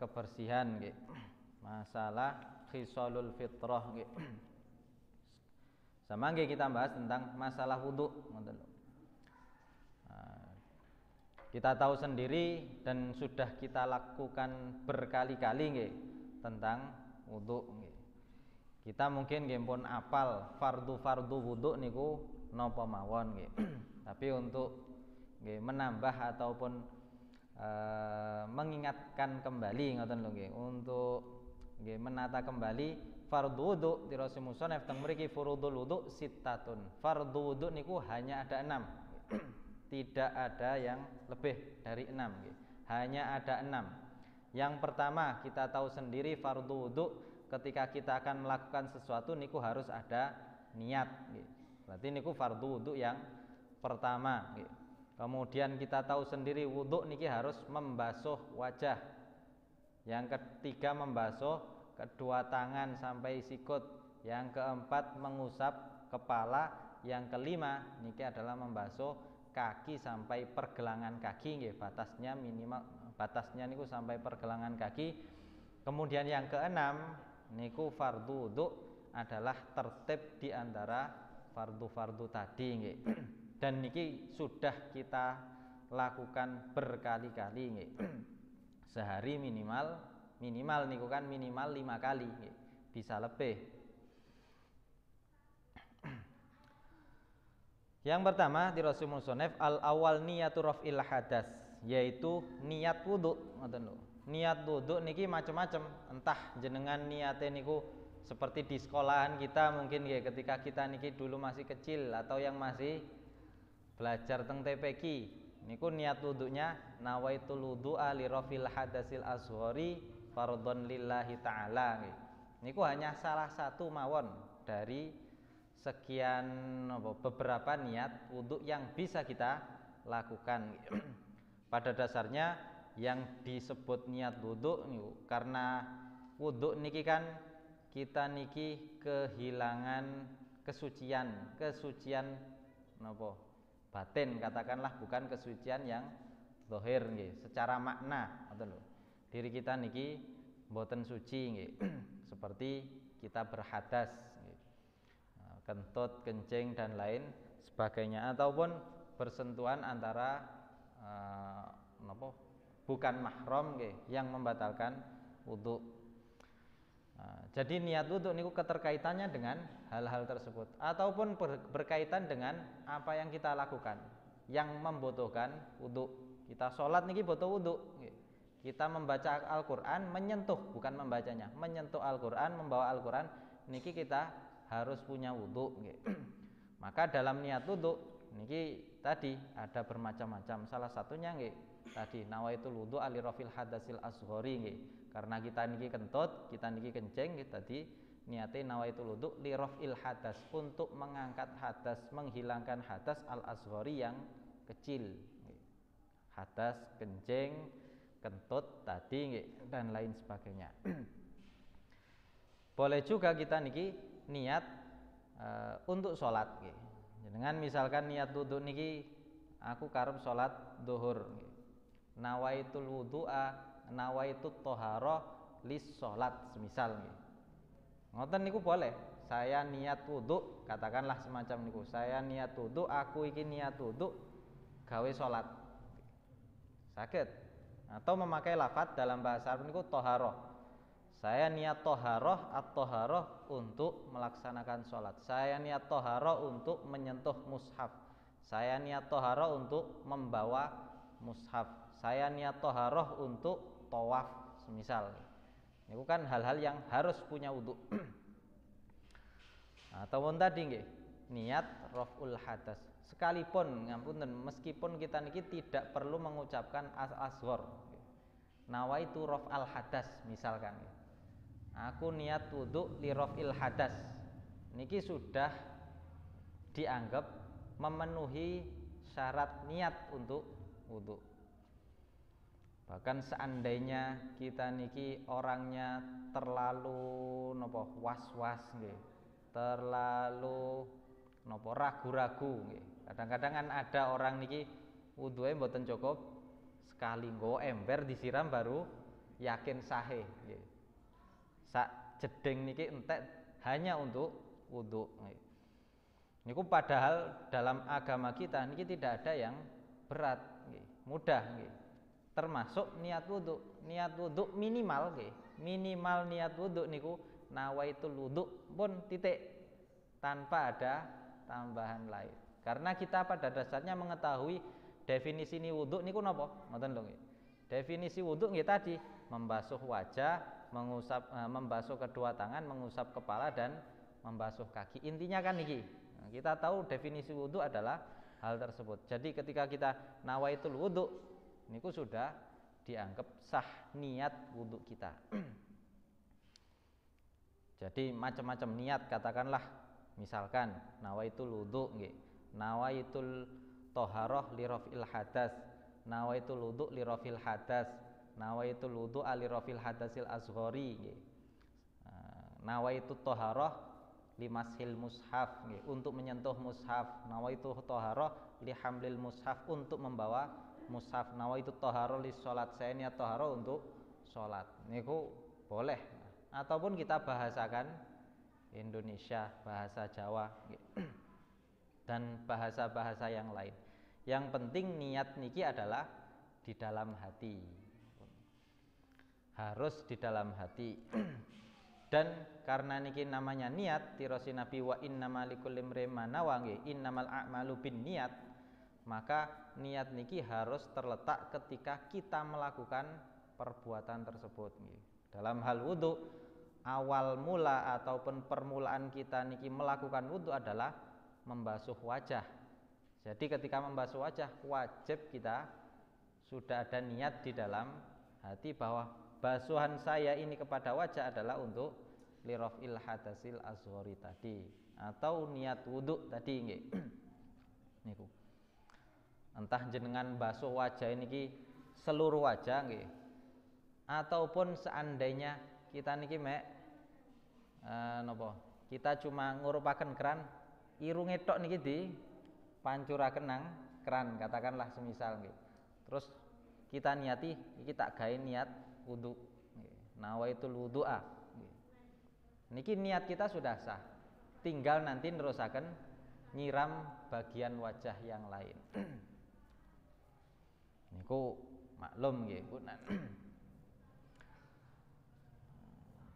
kebersihan nggih. Masalah khisalul fitrah nggih. Sama nggih kita bahas tentang masalah wudu ngoten lho. Kita tahu sendiri dan sudah kita lakukan berkali-kali nggih tentang wudu nggih. Kita mungkin nggih pun apal fardu-fardu wudu niku napa mawon nggih. Tapi untuk nggih menambah ataupun mengingatkan kembali ngoten lho nggih, untuk nggih menata kembali fardu wudu di Rasul musannaf teng mriki furudul wudu sittatun. Fardu wudu niku hanya ada 6. Tidak ada yang lebih dari 6 gitu. Hanya ada 6. Yang pertama kita tahu sendiri fardu wudu ketika kita akan melakukan sesuatu niku harus ada niat gitu. Berarti niku fardu wudu yang pertama gitu. Kemudian kita tahu sendiri wudu niki harus membasuh wajah. Yang ketiga membasuh kedua tangan sampai sikut. Yang keempat mengusap kepala. Yang kelima niki adalah membasuh kaki sampai pergelangan kaki nggih, batasnya minimal batasnya niku sampai pergelangan kaki. Kemudian yang keenam niku fardu wudu adalah tertib di antara fardu-fardu tadi nggih. Dan niki sudah kita lakukan berkali-kali nggih. Sehari minimal niku kan minimal 5 kali nggih. Bisa lebih. Yang pertama di Rasul musannaf al awal niyatu raf'il hadas, yaitu niat wudu ngoten lho. Niat wudu niki macam-macam, entah jenengan niate niku seperti di sekolahan kita mungkin nggih ketika kita niki dulu masih kecil atau yang masih belajar teng TPQ niku niat wudunya nawaitul wudu'a li raf'il hadasil asghari fardhon lillahi ta'ala nggih. Niku hanya salah satu mawon dari sekian beberapa niat wudu yang bisa kita lakukan. Pada dasarnya yang disebut niat wudu niku karena wudu niki kan kita niki kehilangan kesucian napa batin katakanlah, bukan kesucian yang zahir nggih, secara makna ngoten lho. Diri kita niki mboten suci nggih. Seperti kita berhadas nggih. Kentut, kencing dan lain sebagainya, ataupun bersentuhan antara bukan mahram nggih yang membatalkan wudu. Jadi niat wudu niku keterkaitannya dengan hal-hal tersebut ataupun berkaitan dengan apa yang kita lakukan yang membutuhkan wudu. Kita sholat niki butuh wudu nggih. Kita membaca Al-Qur'an menyentuh, bukan membacanya, menyentuh Al-Qur'an, membawa Al-Qur'an niki kita harus punya wudu nggih. Maka dalam niat wudu niki tadi ada bermacam-macam. Salah satunya nggih tadi nawaitul wudu ali rafil hadasil asghari nggih. Karena kita niki kentut, kita niki kencing nggih tadi niate nawaitul wudu li rafil hadas, untuk mengangkat hadas, menghilangkan hadas al asghari yang kecil nggih. Hadas, kencing, kentut tadi nggih dan lain sebagainya. Boleh juga kita niki niat untuk sholat nggih. Dengan misalkan niat wudu niki aku karep sholat zuhur nggih. Nawaitul wudu'a, nawaitut thaharah lis sholat semisal nggih. Ngoten niku boleh. Saya niat wudu, katakanlah semacam niku. Saya niat wudu, aku iki niat wudu gawe sholat. Saged. Atau memakai lafadz dalam bahasa Arab niku thaharah. Saya niat toharoh at-toharoh untuk melaksanakan sholat. Saya niat toharoh untuk menyentuh mushaf. Saya niat toharoh untuk membawa mushaf. Saya niat toharoh untuk tawaf semisal. Ini kan hal-hal yang harus punya wudu. Ataupun tadi nggih, niat raf'ul hadas. Sekalipun ngapunten, meskipun kita niki tidak perlu mengucapkan al-asghar. Nawaitu raf'al hadas misalkan. Aku niat wudu li raf'il hadas. Niki sudah dianggap memenuhi syarat niat untuk wudu. Bahkan seandainya kita niki orangnya terlalu was-was nggih, terlalu ragu-ragu nggih. Kadang-kadang kan ada orang niki wuduhe mboten cukup sekali nggo ember disiram baru yakin sahih nggih. Sak jeding niki entek hanya untuk wudu. Niku padahal dalam agama kita niki tidak ada yang berat nggih, mudah nggih. Termasuk niat wudu. Niat wudu minimal nggih. Minimal niat wudu niku nawaitul wudu pun titik, tanpa ada tambahan lain. Karena kita pada dasarnya mengetahui definisi wudu niku napa? Ngoten lho nggih. Definisi wudu nggih tadi membasuh wajah, membasuh kedua tangan, mengusap kepala dan membasuh kaki. Intinya kan niki. Kita tahu definisi wudu adalah hal tersebut. Jadi ketika kita nawaitul wudu niku sudah dianggap sah niat wudu kita. Jadi macam-macam niat, katakanlah misalkan nawaitul wudu nggih, nawaitul thaharah li rafil hadas, nawaitul wudu li rafil hadas, nawaitul wudu li rafil hadasil asghari nggih. Nawaitut thaharah limashil mushaf nggih, untuk menyentuh mushaf. Nawaitu thaharah li hamlil mushaf, untuk membawa mushaf. Nawaitu thaharah li salat, saya niat thaharah untuk salat. Niku boleh. Ataupun kita bahasakan Indonesia, bahasa Jawa dan bahasa-bahasa yang lain. Yang penting niat niki adalah di dalam hati. Harus di dalam hati. Dan karena niki namanya niat, tirosi Nabi wa innamal likulli imrin ma nawa nggih, innamal a'malu binniyat, maka niat niki harus terletak ketika kita melakukan perbuatan tersebut nggih. Dalam hal wudu, awal mula ataupun permulaan kita niki melakukan wudu adalah membasuh wajah. Jadi ketika membasuh wajah wajib kita sudah ada niat di dalam hati bahwa basuhan saya ini kepada wajah adalah untuk lirafil hadasil asghari tadi, atau niat wudu tadi nggih. Niku. Entah jenengan basuh wajah niki seluruh wajah nggih, ataupun seandainya kita niki mek napa? Kita cuma ngurupaken keran, irunge tok niki di pancuraken nang keran, katakanlah semisal nggih. Terus kita niati iki tak gawe niat wudu nggih. Nawaitul wudu'a nggih. Niki niat kita sudah sah. Tinggal nanti nerusaken nyiram bagian wajah yang lain. Niku maklum nggih, punan.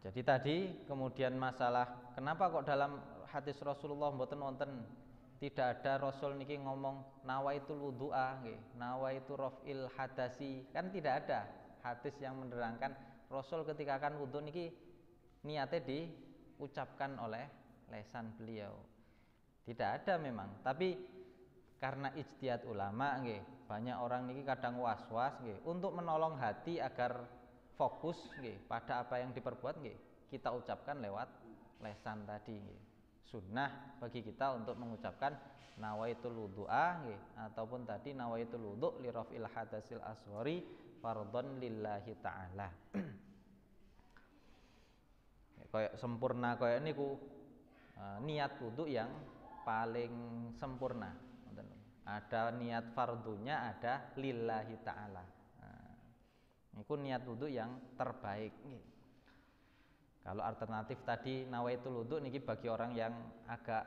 Jadi tadi kemudian masalah kenapa kok dalam hadis Rasulullah mboten wonten, tidak ada Rasul niki ngomong nawaitul wudu'a nggih, nawaitu rafil hadasi, kan tidak ada hadis yang menerangkan Rasul ketika akan wudu niki niatnya diucapkan oleh lesan beliau. Tidak ada memang, tapi karena ijtihad ulama nggih, banyak orang niki kadang was-was nggih, untuk menolong hati agar fokus nggih pada apa yang diperbuat nggih, kita ucapkan lewat lesan tadi nggih. Sunnah bagi kita untuk mengucapkan nawaitul wudu'a nggih, ataupun tadi nawaitul wudu' li rafil hadasil asghari fardhon lillahi ta'ala. Kayak sempurna kayak niku niat wudu yang paling sempurna. Ada niat fardunya, ada lillahi ta'ala. Niku niat wudu yang terbaik nggih. Kalau alternatif tadi nawaitul wudu niki bagi orang yang agak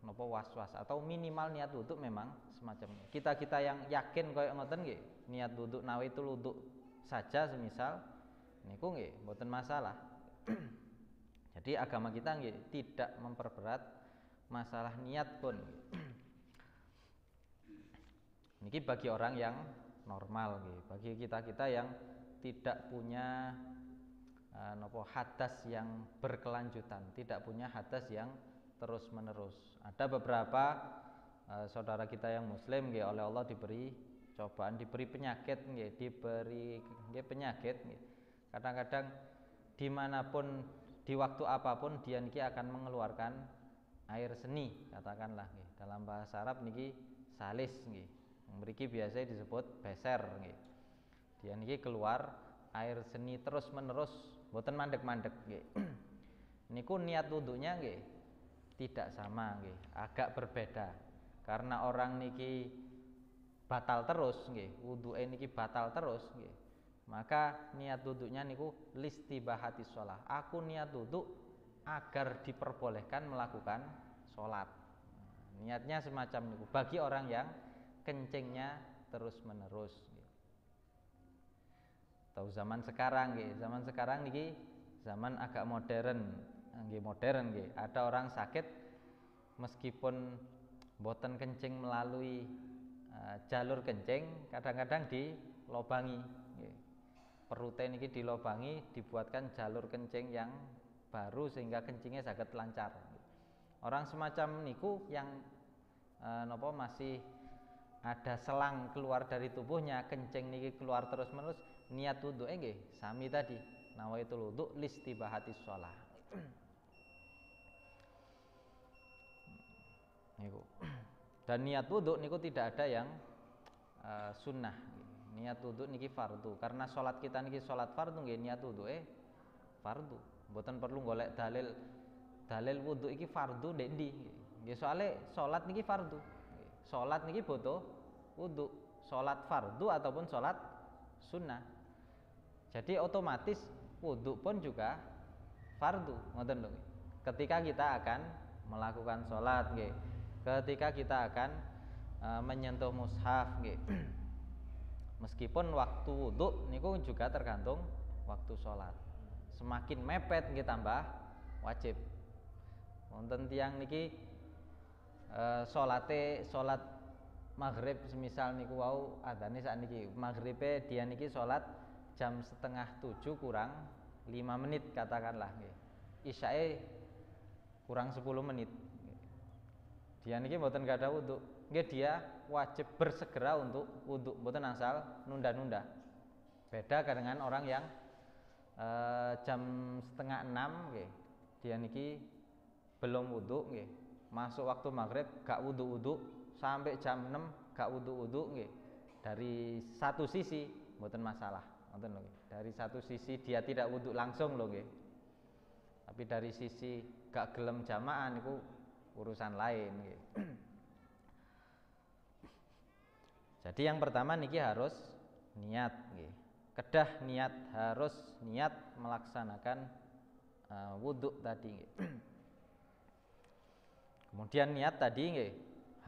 napa was-was atau minimal niat wudu memang semacam ini. Kita yang yakin koyo ngoten nggih, niat wudu nawaitul wudu saja semisal niku nggih mboten masalah. Jadi agama kita nggih tidak memperberat masalah niat pun. Niki bagi orang yang normal nggih, bagi kita yang tidak punya hadas yang berkelanjutan, tidak punya hadas yang terus-menerus. Ada beberapa saudara kita yang muslim nggih oleh Allah diberi cobaan, diberi penyakit nggih, diberi penyakit nggih. Kadang-kadang dimanapun di waktu apapun dia niki akan mengeluarkan air seni, katakanlah nggih. Dalam bahasa Arab niki salis nggih. Mriki biasa disebut beser nggih. Dia niki keluar air seni terus-menerus, mboten mandek-mandek nggih. Niku niat wudunya nggih tidak sama nggih, agak berbeda. Karena orang niki batal terus nggih, wuduke niki batal terus nggih. Maka niat wudhunya niku listibahati sholat. Aku niat wudhu agar diperbolehkan melakukan sholat. Niatnya semacam niku bagi orang yang kencingnya terus menerus. Tahu zaman sekarang nggih, zaman sekarang niki zaman agak modern, nggih modern nggih. Ada orang sakit meskipun boten kencing melalui jalur kencing, kadang-kadang dilobangi nggih. Perute niki dilobangi, dibuatkan jalur kencing yang baru sehingga kencingnya saged lancar. Orang semacam niku yang masih ada selang keluar dari tubuhnya, kencing niki keluar terus-menerus, niat wudu nggih sami tadi, nawaitul wudu listibahatis shalah. Niku. Dan niat wudu niku tidak ada yang sunnah. Niat wudu niki fardu, karena salat kita niki salat fardu nggih, niat wudu fardu. Mboten perlu golek dalil wudu iki fardu ndek ndi. Nggih soalé salat niki fardu. Salat niki butuh wudu, salat fardu ataupun salat sunnah. Jadi otomatis wudu pun juga fardu, ngoten lho. Ketika kita akan melakukan salat nggih, ketika kita akan menyentuh mushaf nggih. Meskipun waktu wudu niku juga tergantung waktu salat. Semakin mepet nggih tambah wajib. Wonten tiyang niki salat maghrib semisal niku wau adzane sakniki, maghribe dia niki salat jam 6:30 kurang 5 menit katakanlah nggih. Isyae kurang 10 menit. Dia niki mboten gadah wudu. Nggih dia wajib bersegera untuk wudu, mboten asal nunda-nunda. Beda dengan orang yang jam 5:30 nggih. Dia niki belum wudu nggih. Masuk waktu maghrib gak wudu-wudu sampai jam 6 gak wudu-wudu nggih. Dari satu sisi mboten masalah, ngoten lho. Dari satu sisi dia tidak wudu langsung lho nggih. Tapi dari sisi gak gelem jamaah niku urusan lain nggih. Jadi yang pertama niki harus niat nggih. Kedah niat, harus niat melaksanakan wudu tadi nggih. Kemudian niat tadi nggih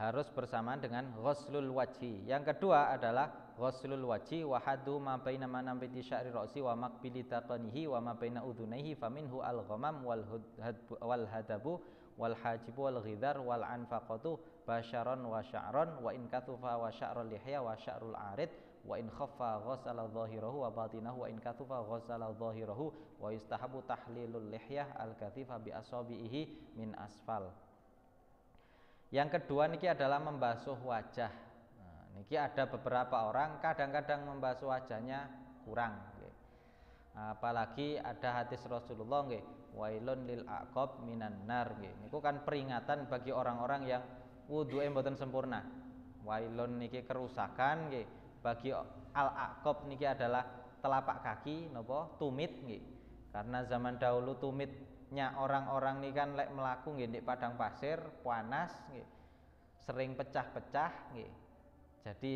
harus bersamaan dengan ghuslul wajhi. Yang kedua adalah ghuslul wajhi wa hadu ma baina manabiti sya'ri ra'si wa maqbili taqanihi wa ma baina udhunaihi faminhu al-ghamam wal hadabu wal hajibu wal ghidhar wal anfaqatu basyaron wa sya'ron wa in kathufa wa sya'rul lihya wa sya'rul arid wa in khaffa ghasala dhahirahu wa batinahu wa in kathufa ghasala dhahirahu wa yustahabu tahlilul lihyah al-kathifa bi asabihi min asfal. Yang kedua niki adalah membasuh wajah. Nah, niki ada beberapa orang kadang-kadang membasuh wajahnya kurang nggih. Apalagi ada hadis Rasulullah nggih, wailun lil aqab minan nar nggih. Niku kan peringatan bagi orang-orang yang wudu'e mboten sempurna. Wailun niki kerusakan nggih. Bagi al aqab niki adalah telapak kaki napa tumit nggih. Karena zaman dahulu tumitnya orang-orang niki kan lek melaku nggih di padang pasir, panas nggih. Sering pecah-pecah nggih. Jadi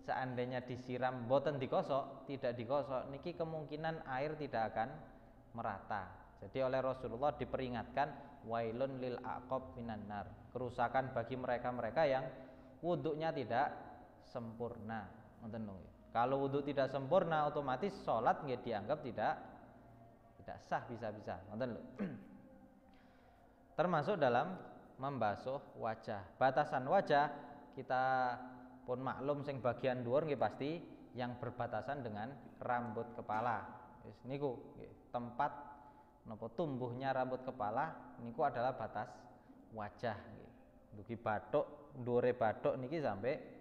seandainya disiram mboten dikosok, tidak dikosok niki kemungkinan air tidak akan merata. Jadi oleh Rasulullah diperingatkan wailun lil aqab minan nar. Kerusakan bagi mereka-mereka yang wudhunya tidak sempurna. Ngoten lho. Kalau wudhu tidak sempurna otomatis salat nggih dianggap tidak sah bisa-bisa. Ngoten lho. Termasuk dalam membasuh wajah. Batasan wajah kita pun maklum sing bagian dhuwur nggih pasti yang berbatasan dengan rambut kepala. Wis niku nggih, tempat napa tumbuhnya rambut kepala niku adalah batas wajah nggih. Dugi bathuk, dhuwure bathuk niki sampai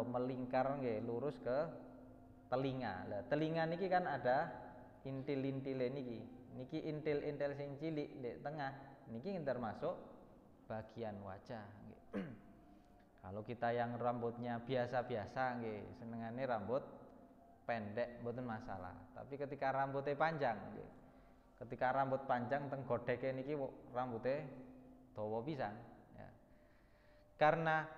melingkar nggih lurus ke telinga. Lah telinga niki kan ada intil-intile niki. Niki intil-intil sing cilik di tengah niki termasuk bagian wajah nggih. Kalau kita yang rambutnya biasa-biasa nggih, senengane rambut pendek mboten masalah. Tapi ketika rambutnya panjang nggih. Ketika rambut panjang teng godheke niki rambutnya dawa pisan ya. Karena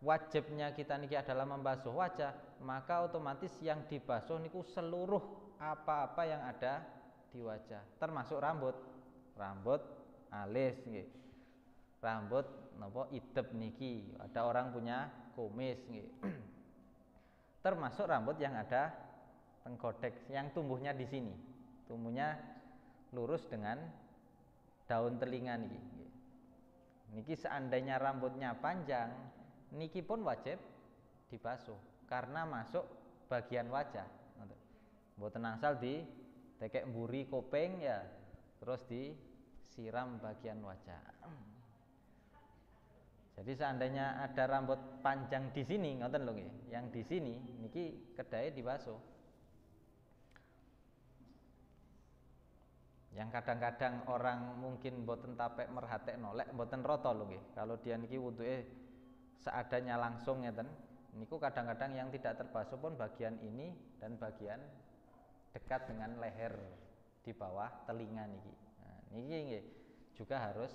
wajibnya kita niki adalah membasuh wajah, maka otomatis yang dibasuh niku seluruh apa-apa yang ada di wajah, termasuk rambut, alis nggih. Rambut napa idep niki, ada orang punya kumis nggih. Termasuk rambut yang ada tengkotek yang tumbuhnya di sini. Tumbuhnya lurus dengan daun telinga niki. Niki seandainya rambutnya panjang, niki pun wajib dibasuh karena masuk bagian wajah. Mboten angsal di tekek mburi kopeng ya, terus disiram bagian wajah. Jadi seandainya ada rambut panjang di sini, ngoten lho nggih, yang di sini niki kedahe dibasuh. Yang kadang-kadang orang mungkin mboten tapek merhatek nolek, mboten rata lho nggih. Kalau dia niki wuduke seadanya langsung ngeten, niku kadang-kadang yang tidak terbasuh pun bagian ini dan bagian dekat dengan leher di bawah telinga niki. Nah, niki nggih juga harus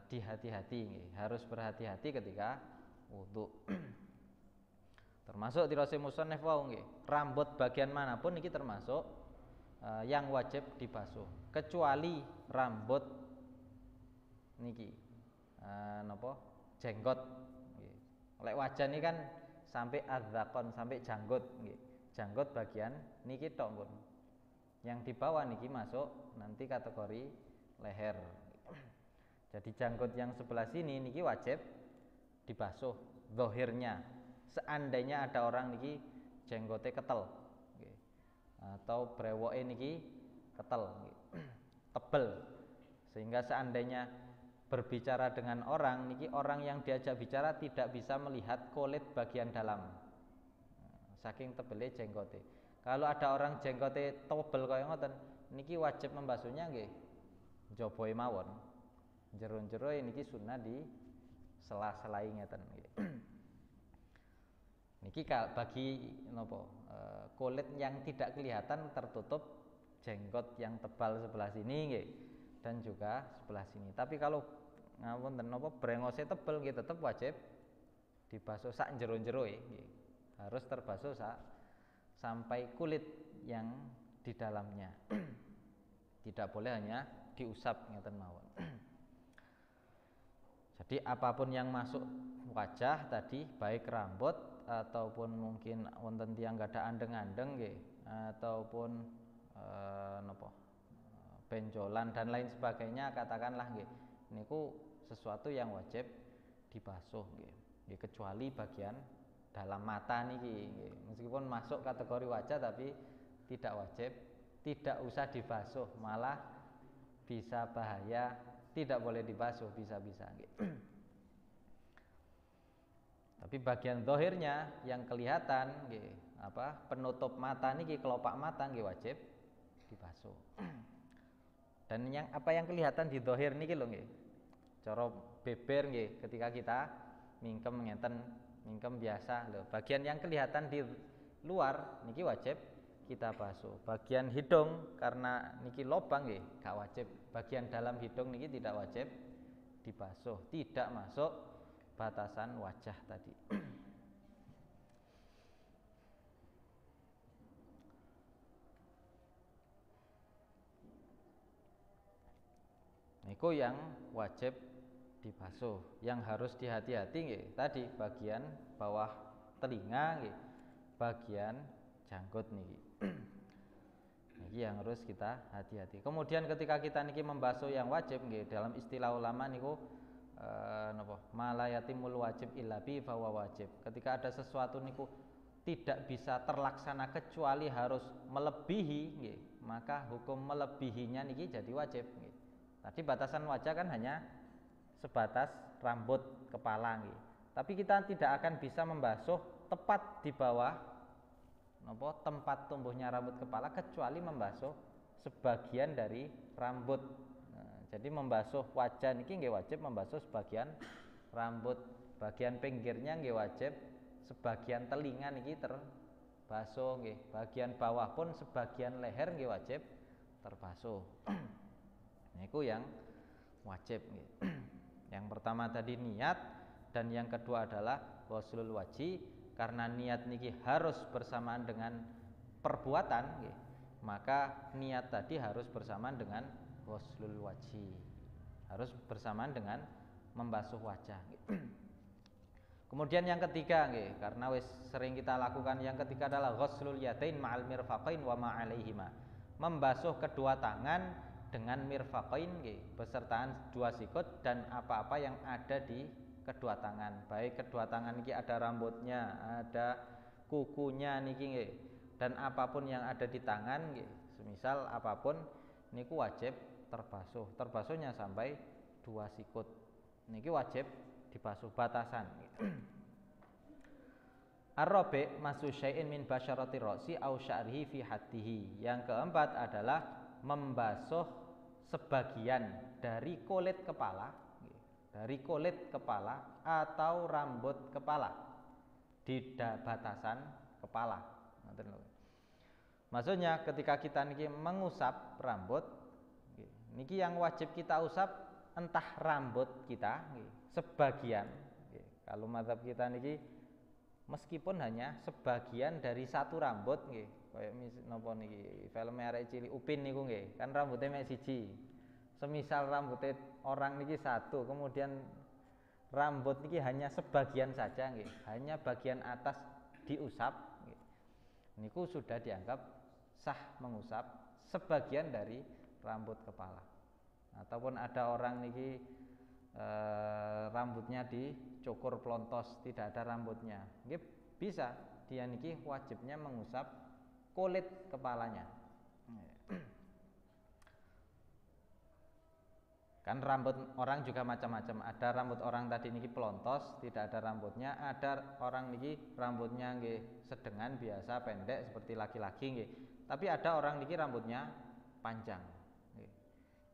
dihati-hati, harus berhati-hati ketika wudu. Termasuk dirose musannaf wau nggih, rambut bagian manapun niki termasuk yang wajib dibasuh, kecuali rambut niki napa jenggot nggih. Lek wajah niki kan sampai adzakon, sampai janggut nggih. Janggut bagian niki tok pun. Yang di bawah niki masuk nanti kategori leher. Jadi janggut yang sebelah sini niki wajib dibasuh zahirnya. Seandainya ada orang niki jenggote ketel nggih. Atau brewoke niki ketel nggih. Tebel. Sehingga seandainya berbicara dengan orang niki, orang yang diajak bicara tidak bisa melihat kulit bagian dalam. Saking tebele jenggote. Kalau ada orang jenggote tebel kaya ngoten, niki wajib membasuhnya nggih. Njoboe mawon. Jero-jero niki sunah di sela-selai ngeten nggih. Niki bagi napa kulit yang tidak kelihatan tertutup jenggot yang tebal sebelah sini nggih dan juga sebelah sini. Tapi kalau ngapunten napa brengose tebel nggih tetep wajib dibasuh sak jero-jeroe nggih. Harus terbasuh sampai kulit yang di dalamnya. Tidak boleh hanya diusap ngeten mawon. Jadi apapun yang masuk wajah tadi, baik rambut ataupun mungkin wonten tiyang gadah andeng-andeng nggih, ataupun napa benjolan dan lain sebagainya, katakanlah nggih, niku sesuatu yang wajib dibasuh nggih. Nggih kecuali bagian dalam mata niki nggih. Meskipun masuk kategori wajah tapi tidak wajib, tidak usah dibasuh, malah bisa bahaya. Tidak boleh dibasuh, bisa-bisa nggih. Tapi bagian zahirnya yang kelihatan nggih, penutup mata niki, kelopak mata nggih wajib dibasuh. Dan yang kelihatan di zahir niki lho nggih. Cara beber nggih ketika kita mingkem ngeten, mingkem biasa lho. Bagian yang kelihatan di luar niki wajib kita basuh. Bagian hidung karena niki lobang nggih gak wajib. Bagian dalam hidung niki tidak wajib dibasuh, tidak masuk batasan wajah tadi. Niku yang wajib dibasuh. Yang harus dihati-hati nggih tadi bagian bawah telinga nggih, bagian janggut niki. Niki yang harus kita hati-hati. Kemudian ketika kita niki membasuh yang wajib nggih, dalam istilah ulama niku napa? Malayatimul wajib illa bi fa wajib. Ketika ada sesuatu niku tidak bisa terlaksana kecuali harus melebihi nggih, maka hukum melebihinya niki jadi wajib nggih. Tadi batasan wajah kan hanya sebatas rambut kepala nggih. Tapi kita tidak akan bisa membasuh tepat di bawah tempat tumbuhnya rambut kepala kecuali membasuh sebagian dari rambut. Nah, jadi membasuh wajah niki nggih wajib membasuh sebagian rambut, bagian pinggirnya nggih wajib, sebagian telinga niki terbasuh nggih, bagian bawah pun sebagian leher nggih wajib terbasuh. Niku yang wajib nggih. Yang pertama tadi niat, dan yang kedua adalah ghuslul wajhi, karena niat niki harus bersamaan dengan perbuatan nggih, maka niat tadi harus bersamaan dengan ghuslul wajhi, harus bersamaan dengan membasuh wajah. Kemudian yang ketiga nggih, karena wis sering kita lakukan, yang ketiga adalah ghuslul yadain ma'al mirfaqain wa ma 'alaihima. Membasuh kedua tangan dengan mirfaqain nggih, besertaan dua sikut dan apa-apa yang ada di kedua tangan. Baik kedua tangan niki ada rambutnya, ada kukunya niki nggih, dan apapun yang ada di tangan nggih, semisal apapun niku wajib terbasuh. Terbasuhnya sampai dua sikut. Niki wajib dibasuh batasan. Ar-rabi' masu syai'in min basyarati ra'si aw sya'rihi fi haddihi. Yang keempat adalah membasuh sebagian dari kulit kepala, dari kulit kepala atau rambut kepala di batasan kepala. Maksudnya ketika kita niki mengusap rambut, niki yang wajib kita usap entah rambut kita sebagian. Kalau mazhab kita niki meskipun hanya sebagian dari satu rambut nggih, kaya napa niki film arek cilik Upin niku nggih, kan rambutnya mek siji. Semisal rambutnya orang niki satu, kemudian rambut niki hanya sebagian saja nggih, hanya bagian atas diusap nggih. Niku sudah dianggap sah mengusap sebagian dari rambut kepala. Ataupun ada orang niki rambutnya dicukur plontos, tidak ada rambutnya, nggih bisa dia niki wajibnya mengusap kulit kepalanya. Kan rambut orang juga macam-macam. Ada rambut orang tadi niki pelontos, tidak ada rambutnya. Ada orang niki rambutnya nggih sedengan biasa pendek seperti laki-laki nggih. Tapi ada orang niki rambutnya panjang. Nggih.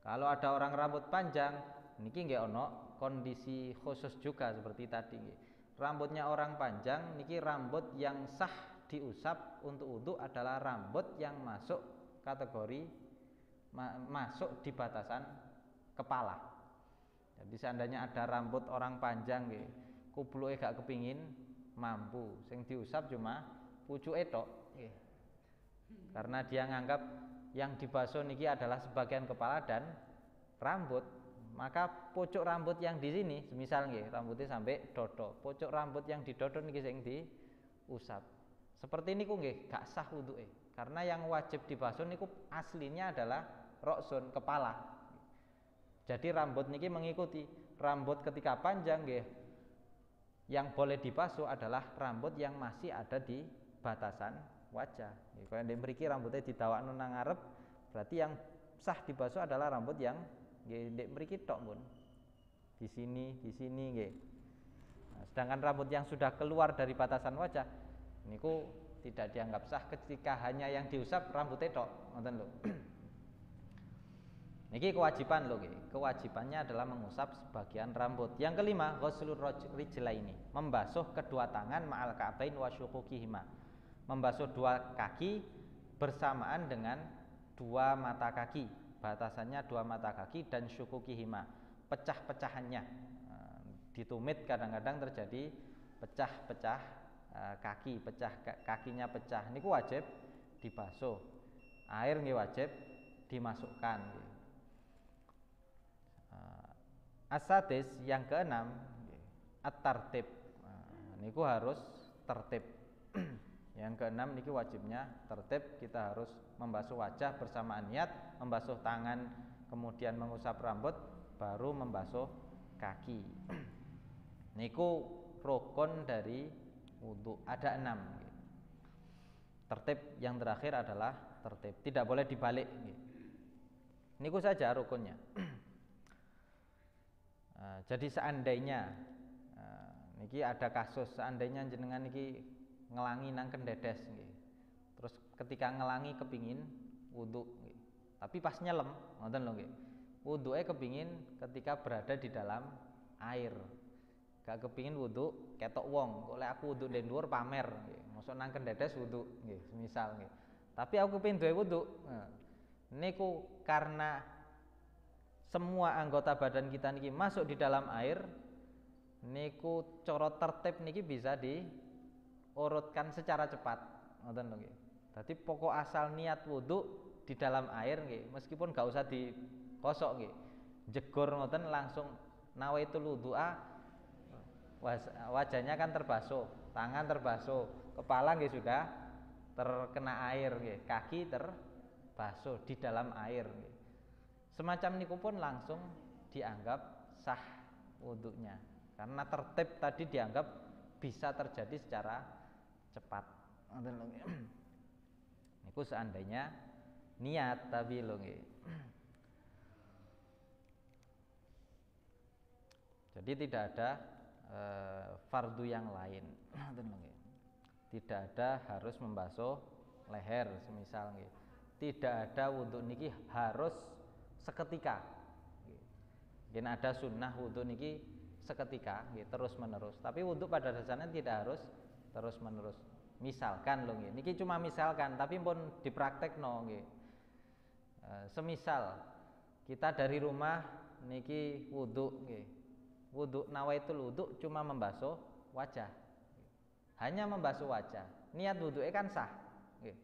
Kalau ada orang rambut panjang, niki nggih ono kondisi khusus juga seperti tadi nggih. Rambutnya orang panjang niki rambut yang sah diusap untuk wudu adalah rambut yang masuk kategori masuk di batasan kepala. Jadi seandainya ada rambut orang panjang nggih, kubluke gak kepingin mampu, sing diusap cuma pucuke tok nggih. Karena dia nganggap yang dibasuh niki adalah sebagian kepala dan rambut, maka pucuk rambut yang di sini, semisal nggih rambutnya sampai dodo, pucuk rambut yang di dodo niki sing diusap. Seperti niku nggih gak sah wuduke. Karena yang wajib dibasuh niku aslinya adalah roksun, kepala. Jadi rambut niki mengikuti. Rambut ketika panjang nggih, yang boleh dibasuh adalah rambut yang masih ada di batasan wajah. Kalau yang mriki rambutnya didawakno nang ngarep, berarti yang sah dibasuh adalah rambut yang nggih ndek mriki tok pun. Di sini nggih. Nah, sedangkan rambut yang sudah keluar dari batasan wajah niku tidak dianggap sah ketika hanya yang diusap rambutnya tok, ngoten lho. Niki kewajiban lho nggih. Kewajibannya adalah mengusap sebagian rambut. Yang kelima, ghuslur rijlaini, membasuh kedua tangan ma'al ka'bain wa syuqukihima. Membasuh dua kaki bersamaan dengan dua mata kaki. Batasannya dua mata kaki dan syuqukihima, pecah-pecahannya. Ditumit kadang-kadang terjadi pecah-pecah kaki, kakinya pecah. Niku wajib dibasuh. Air nggih wajib dimasukkan. As-sadis yang keenam, at-tartib. Niku harus tertib. Yang keenam niki wajibnya tertib, kita harus membasuh wajah bersamaan niat, membasuh tangan, kemudian mengusap rambut, baru membasuh kaki. Niku rukun dari wudu, ada 6. Tertib yang terakhir adalah tertib, tidak boleh dibalik. Niku saja rukunnya. Jadi seandainya niki ada kasus, seandainya jenengan niki ngelangi nang kendedes nggih. Terus ketika ngelangi kepingin wudu nggih. Tapi pas nyelem, ngoten lho nggih. Wuduke kepingin ketika berada di dalam air. Gak kepingin wudu ketok wong, kok lek aku wudu ndek dhuwur pamer nggih. Mosok nang kendedes wudu nggih, semisal nggih. Tapi aku kepengin duwe wudu. Niku karena semua anggota badan kita niki masuk di dalam air, niku cara tertib niki bisa diurutkan secara cepat, ngoten lho nggih. Dadi pokok asal niat wudu di dalam air nggih, meskipun gak usah dikosok nggih. Jegur ngoten langsung nawaitul wudu'a, wajahnya kan terbasuh, tangan terbasuh, kepala nggih sudah terkena air nggih, kaki terbasuh di dalam air nggih. Semacam niku pun langsung dianggap sah wudunya. Karena tertib tadi dianggap bisa terjadi secara cepat. Niku seandainya niat tapi lho nggih. Jadi tidak ada fardu yang lain. Tidak ada harus membasuh leher semisal nggih. Tidak ada wudu niki harus seketika. Mungkin ada sunnah wudu niki seketika nggih, terus menerus. Tapi wudu pada dasarnya tidak harus terus menerus. Misalkan lho nggih, niki cuma misalkan tapi pun dipraktekno nggih. Semisal kita dari rumah niki wudu nggih. Wudu nawaitul wudu cuma membasuh wajah. Hanya membasuh wajah. Niat wudu'e kan sah nggih.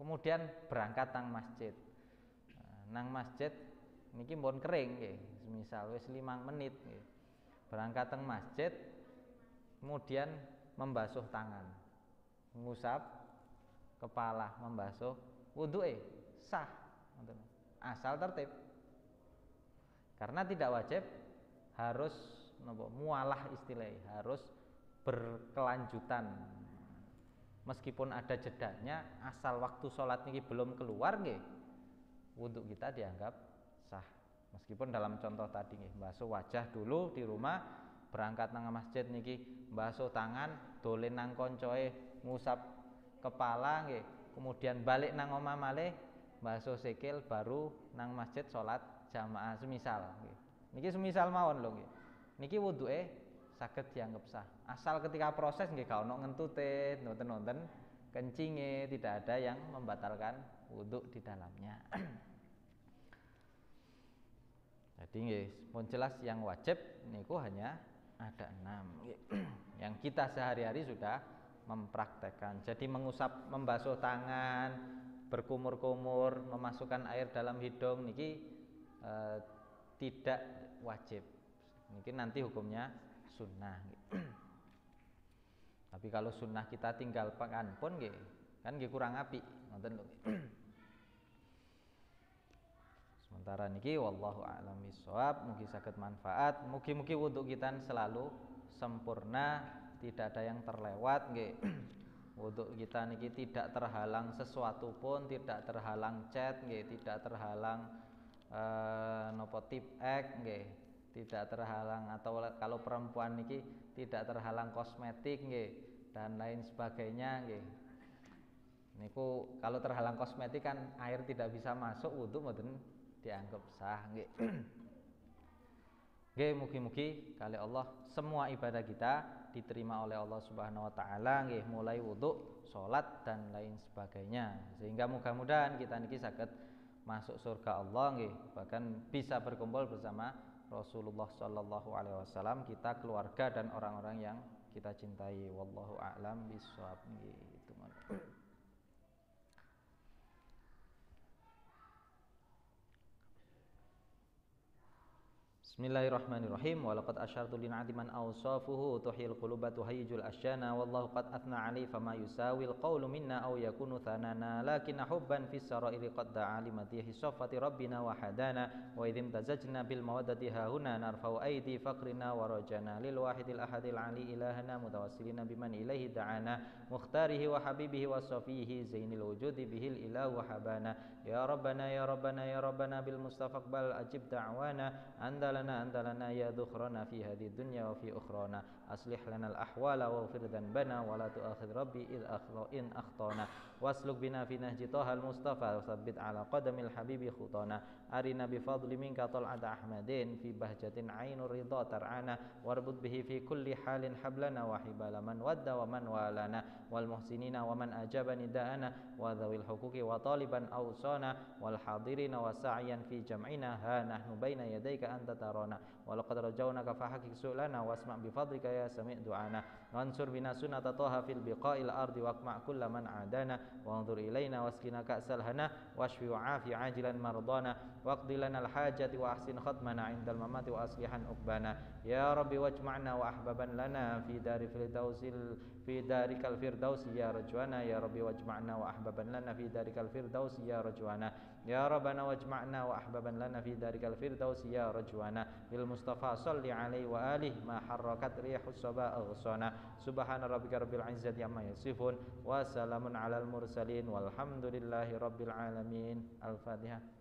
Kemudian berangkat nang masjid. Nang masjid niki mbon kering nggih. Semisal wis 5 menit nggih. Berangkat teng masjid kemudian membasuh tangan. Mengusap kepala, membasuh wudu'e sah. Asal tertib. Karena tidak wajib harus mualah istilahnya, harus berkelanjutan. Meskipun ada jedanya, asal waktu sholat niki belum keluar nggih, wudu kita dianggap sah. Meskipun dalam contoh tadi nggih, basuh wajah dulu di rumah, berangkat nang masjid niki basuh tangan, dolen nang koncoe ngusap kepala nggih, kemudian balik nang omah malih basuh sikil, baru nang masjid sholat jamaah semisal nggih. Niki semisal mawon lho nggih. Niki wudu'e saged dianggap sah. Asal ketika proses nggih gak ono ngentute, nonton-nonton kencinge, tidak ada yang membatalkan wudu di dalamnya. Jadi nggih, pun jelas yang wajib niku hanya ada 6 yang kita sehari-hari sudah mempraktekkan. Jadi mengusap, membasuh tangan, berkumur-kumur, memasukkan air dalam hidung niki tidak wajib. Mungkin nanti hukumnya sunnah. Tapi kalau sunnah kita tinggalkan pun nggih, kan nggih kurang apik, ngoten lho. Sementara niki wallahu a'lam bishawab, mugi saged manfaat, mugi-mugi wudu kita selalu sempurna, tidak ada yang terlewat nggih. Wudu kita niki tidak terhalang sesuatu pun, tidak terhalang cat nggih, tidak terhalang nopo tip ek nggih, tidak terhalang, atau kalau perempuan niki tidak terhalang kosmetik nggih dan lain sebagainya nggih. Niku kalau terhalang kosmetik kan air tidak bisa masuk, wudu mboten dianggap sah nggih. Nggih, mugi-mugi kali Allah semua ibadah kita diterima oleh Allah Subhanahu wa taala nggih, mulai wudu, salat dan lain sebagainya. Sehingga mudah-mudahan kita niki saged masuk surga Allah nggih, bahkan bisa berkumpul bersama Rasulullah sallallahu alaihi wasallam, kita, keluarga dan orang-orang yang kita cintai. Wallahu a'lam bishawab gitu. Bismillahirrahmanirrahim. Wa laqad asyartu lin'ati man awsafuhu tuhil quluba tuhayyijul asyana wallahu qad athna 'alai fama yusawil qawlu minna aw yakunu thanana lakin hubban fis sarairi qad da'a limatihi safati rabbina wa hadana wa idzim tazajna bil mawaddati hauna narfa'u aidi faqrina wa rajana lil wahidil ahadil ali ilahana mutawassilina biman ilaihi da'ana mukhtarihi wa habibihi wa safihi zainil wujudi bihil ilahu habana ya rabbana ya rabbana ya rabbana bil mustafaqbal ajib da'wana andalana ya dhukhrana fi hadhihi dunya wa fi ukhrana aslih lana al ahwala wa ghfir dhanbana wa la tu'akhidh rabbi in akhtana wasluk bina fi nahji tahal mustafa tsabbit ala qadamil habibi khutana arina bi fadli minka tal'ata ahmadin fi bahjatin ainur ridha tar'ana warbut bihi fi kulli halin hablana wa hibala man wadda wa man walana wal muhsinina wa man ajaba nida'ana wa dhawil huquqi wa taliban awsana wal hadirina wa sa'yan fi jam'ina ha nahnu baina yadayka anta tarana wa laqad rajawnaka fa haqiq su'lana wasma' bi fadlika ya sami' du'ana wansur bina sunnata taha fil biqa'il ardi waqma' kulla man adana wanzur ilaina waskina ka'sal hana washfi wa'afi ajilan mardana waqdi lana al hajati wa ahsin khatmana indal mamati wa aslihan uqbana ya rabbi wajma'na wa ahbaban lana fi darikal firdausi ya rajwana ya rabbi wajma'na wa ahbaban lana fi darikal firdausi ya rajwana ya rabbana wajma'na wa ahbaban lana fi darikal firdausi ya rajwana bil mustafa salli alaihi wa alihi ma harrakat rihus sabaa aghsana subhana rabbika rabbil izzati amma yasifun wa salamun alal mursalin walhamdulillahi rabbil alamin. Al-Fatihah.